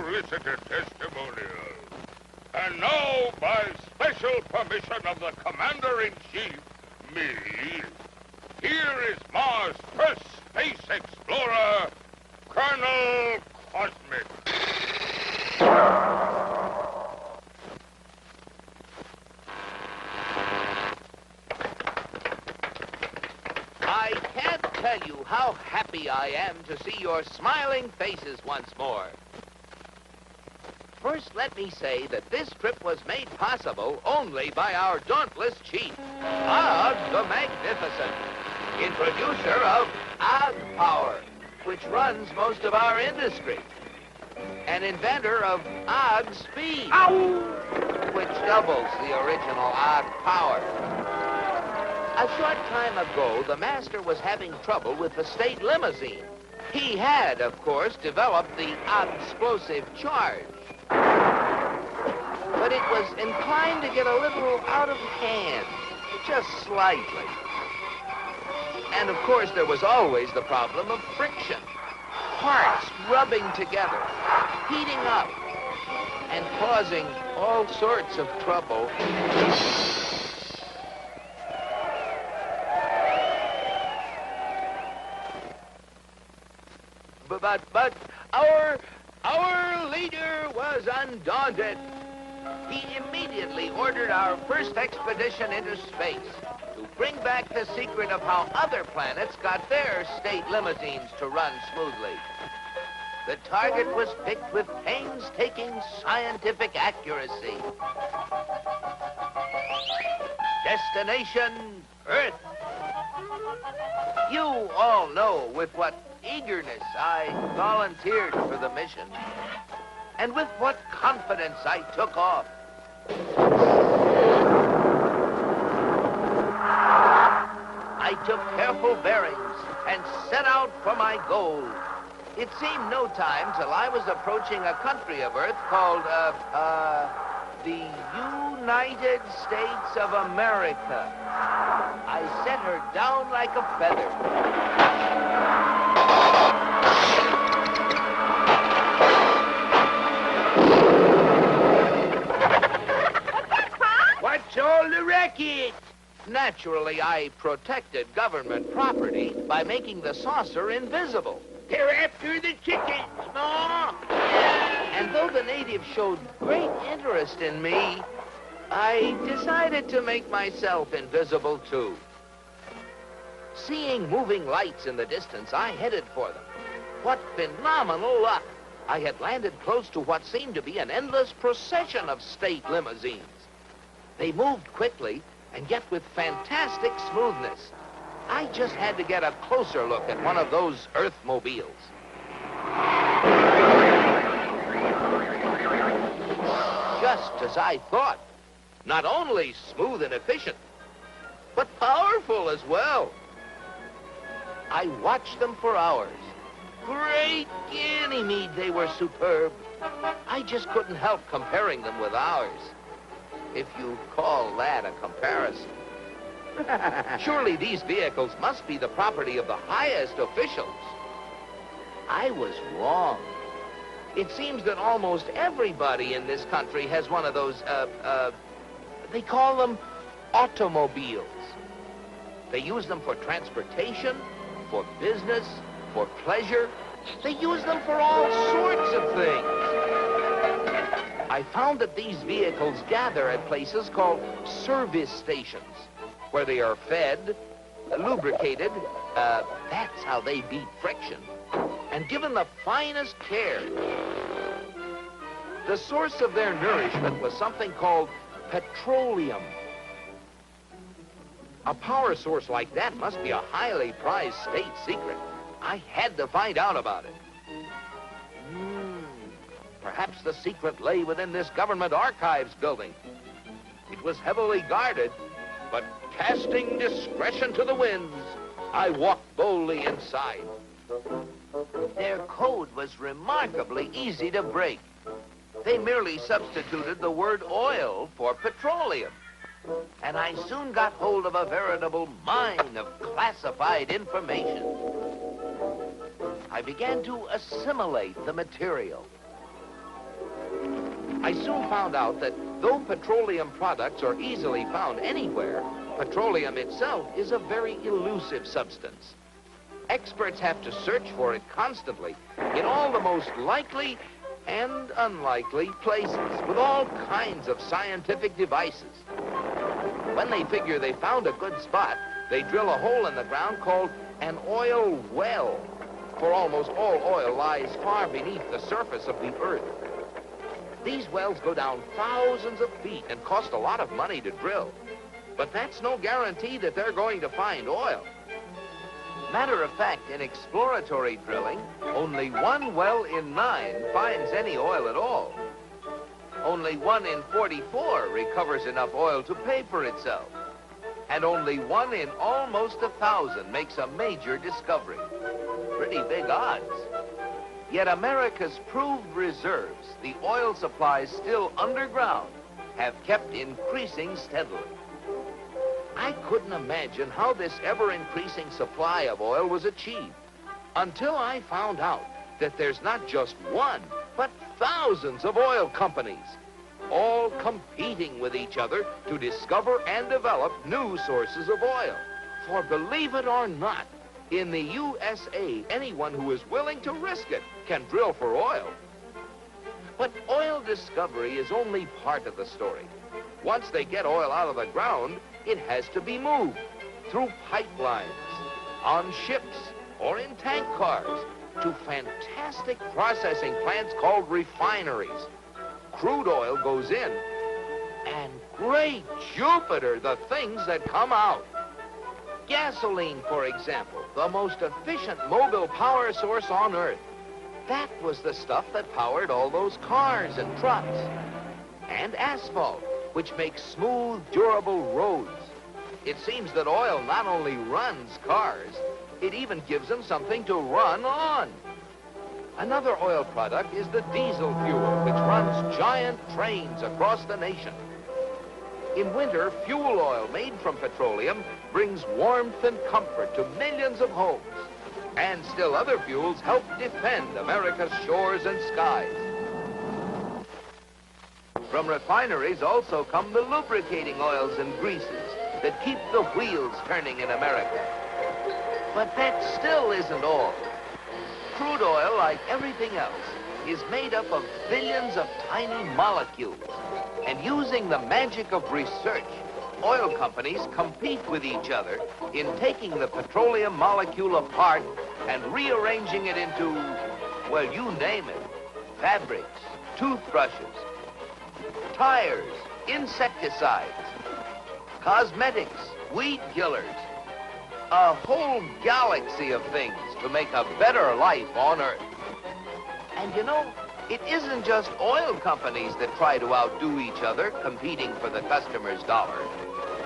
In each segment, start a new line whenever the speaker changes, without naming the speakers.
unsolicited testimonials. And now, by special permission of the Commander-in-Chief, me, here is Mars' first space explorer, Colonel Cosmic.
I can't tell you how happy I am to see your smiling faces once more. First, let me say that this trip was made possible only by our dauntless chief, Og the Magnificent, introducer of Og Power, which runs most of our industry, and inventor of Og Speed, which doubles the original Og Power. A short time ago, the master was having trouble with the state limousine. He had, of course, developed the explosive charge. But it was inclined to get a little out of hand, just slightly. And, of course, there was always the problem of friction. Parts rubbing together, heating up, and causing all sorts of trouble. But our leader was undaunted. He immediately ordered our first expedition into space to bring back the secret of how other planets got their state limousines to run smoothly. The target was picked with painstaking scientific accuracy. Destination, Earth. You all know with what eagerness I volunteered for the mission, and with what confidence I took off. I took careful bearings and set out for my goal. It seemed no time till I was approaching a country of Earth called, the United States of America. I set her down like a feather. What's all the racket? Naturally, I protected government property by making the saucer invisible. They're after the chickens, Ma! And though the natives showed great interest in me, I decided to make myself invisible, too. Seeing moving lights in the distance, I headed for them. What phenomenal luck! I had landed close to what seemed to be an endless procession of state limousines. They moved quickly, and yet with fantastic smoothness. I just had to get a closer look at one of those Earthmobiles. Just as I thought. Not only smooth and efficient, but powerful as well. I watched them for hours. Great Ganymede, they were superb. I just couldn't help comparing them with ours, if you call that a comparison. Surely these vehicles must be the property of the highest officials. I was wrong. It seems that almost everybody in this country has one of those, they call them automobiles. They use them for transportation, for business, for pleasure. They use them for all sorts of things. I found that these vehicles gather at places called service stations, where they are fed, lubricated, that's how they beat friction, and given the finest care. The source of their nourishment was something called petroleum. A power source like that must be a highly prized state secret. I had to find out about it. Perhaps the secret lay within this government archives building. It was heavily guarded, but casting discretion to the winds, I walked boldly inside. Their code was remarkably easy to break. They merely substituted the word oil for petroleum. And I soon got hold of a veritable mine of classified information. I began to assimilate the material. I soon found out that though petroleum products are easily found anywhere, petroleum itself is a very elusive substance. Experts have to search for it constantly in all the most likely and unlikely places with all kinds of scientific devices. When they figure they found a good spot, they drill a hole in the ground called an oil well, for almost all oil lies far beneath the surface of the earth. These wells go down thousands of feet and cost a lot of money to drill. But that's no guarantee that they're going to find oil. Matter of fact, in exploratory drilling, only 1 well in 9 finds any oil at all. Only 1 in 44 recovers enough oil to pay for itself. And only 1 in almost 1,000 makes a major discovery. Pretty big odds. Yet America's proved reserves, the oil supplies still underground, have kept increasing steadily. I couldn't imagine how this ever-increasing supply of oil was achieved until I found out that there's not just 1, but thousands of oil companies, all competing with each other to discover and develop new sources of oil. For believe it or not, in the USA, anyone who is willing to risk it can drill for oil. But oil discovery is only part of the story. Once they get oil out of the ground, it has to be moved through pipelines, on ships, or in tank cars to fantastic processing plants called refineries. Crude oil goes in, and great Jupiter, the things that come out. Gasoline, for example, the most efficient mobile power source on Earth. That was the stuff that powered all those cars and trucks. And asphalt, which makes smooth, durable roads. It seems that oil not only runs cars, it even gives them something to run on. Another oil product is the diesel fuel, which runs giant trains across the nation. In winter, fuel oil made from petroleum brings warmth and comfort to millions of homes. And still other fuels help defend America's shores and skies. From refineries also come the lubricating oils and greases that keep the wheels turning in America. But that still isn't all. Crude oil, like everything else, is made up of billions of tiny molecules. And using the magic of research, oil companies compete with each other in taking the petroleum molecule apart and rearranging it into, well, you name it, fabrics, toothbrushes, tires, insecticides, cosmetics, weed killers, a whole galaxy of things to make a better life on Earth. And you know, it isn't just oil companies that try to outdo each other, competing for the customer's dollar.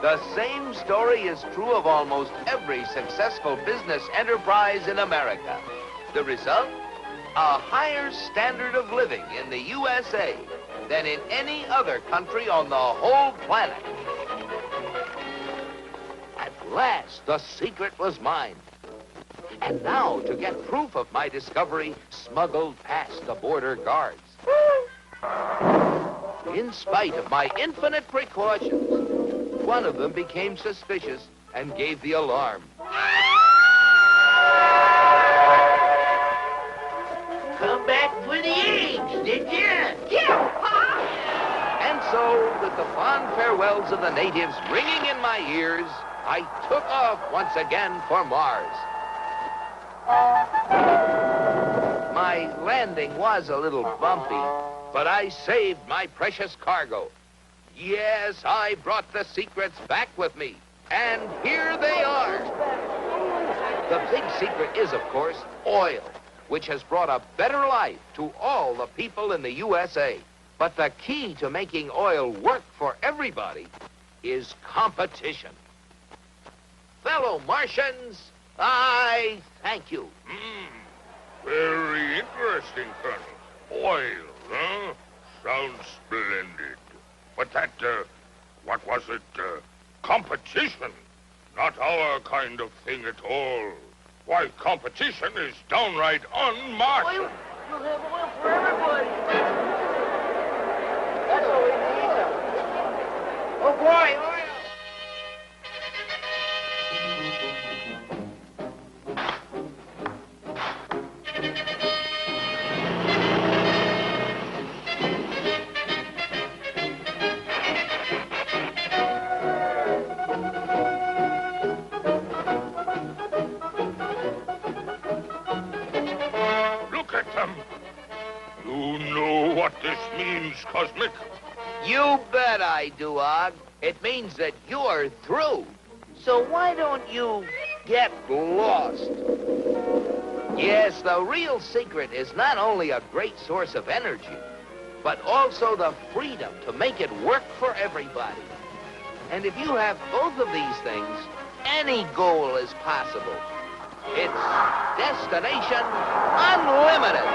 The same story is true of almost every successful business enterprise in America. The result? A higher standard of living in the USA than in any other country on the whole planet. At last, the secret was mine. And now, to get proof of my discovery, smuggled past the border guards. In spite of my infinite precautions, one of them became suspicious and gave the alarm.
Come back for the eggs, did you? Yeah.
And so, with the fond farewells of the natives ringing in my ears, I took off once again for Mars. My landing was a little bumpy, but I saved my precious cargo. Yes, I brought the secrets back with me, and here they are. The big secret is, of course, oil, which has brought a better life to all the people in the USA. But the key to making oil work for everybody is competition. Fellow Martians, I thank you.
Very interesting, Colonel. Oil, huh? Sounds splendid. But that, what was it? Competition. Not our kind of thing at all. Why, competition is downright unmartial.
We'll have oil for everybody. boy, oil.
Look at them. You know what this means, Cosmic?
You bet I do, Og. It means that you're through. So why don't you get lost? Yes, the real secret is not only a great source of energy, but also the freedom to make it work for everybody. And if you have both of these things, any goal is possible. It's Destination Unlimited.